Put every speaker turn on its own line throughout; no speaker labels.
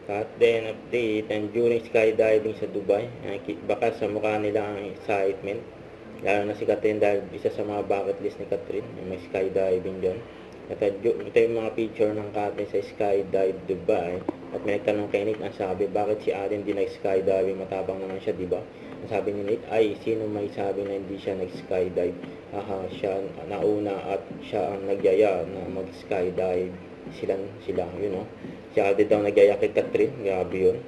Cut din update and during skydiving sa Dubai, baka sa mukha nila ang excitement. Lalo na si Catherine dahil isa sa mga bucket list ni Catherine, may skydiving doon. Ito yung mga picture ng Catherine sa skydive Dubai. At may nagtanong kay Nick, ang sabi, bakit si Allen di nag-skydiving? Matapang naman siya, di ba? Ang sabi ni Nick, ay, sino may sabi na hindi siya nag-skydive? Siya nauna at siya ang nagyaya na mag-skydive. Sila, yun know. Si Alden daw nagyaya kay Catherine, grabe yun.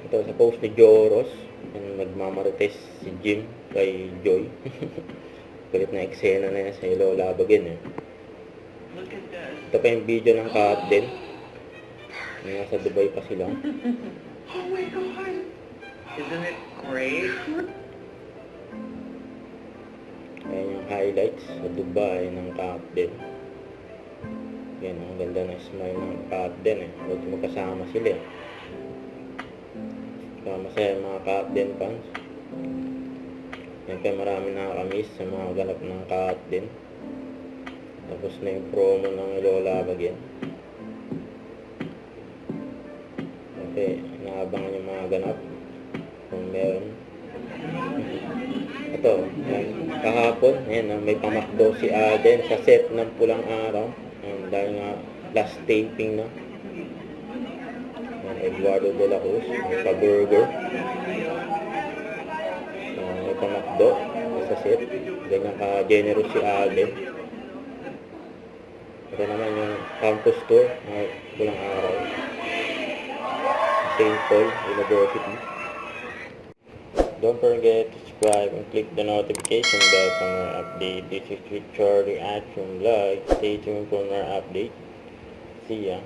Ito sa post ni Joros, nagmamarites si Jim kay Joy. Kulit na eksena na yan sa Lola Bagin eh. Ito pa yung video ng Catherine. Nasa Dubai pa sila.
Oh my God! Isn't it great?
Ayan yung highlights sa Dubai ng Catherine. Yan, ang ganda ng smile ng Catherine eh. Huwag magkasama sila eh. Kaya masaya mga Catherine fans. Yan kaya marami nakakamiss sa mga ganap ng Catherine. Tapos na yung promo ng Lola Bagin. Okay, inaabangan yung mga ganap kung meron. Ito, yan, kahapon, yan, may pamakdo si Alden sa set ng Pulang Araw. Dahil nga last taping na. Yan, Eduardo de la Cruz, may pa-burger. May pamakdo sa set. Ganyan ka-generous si Alden. Ito naman yung campus tour ng Pulang Araw. St. Paul University. Don't forget to subscribe and click the notification bell for more updates. This is Richard Reaction Vlog. Stay tuned for more updates. See ya.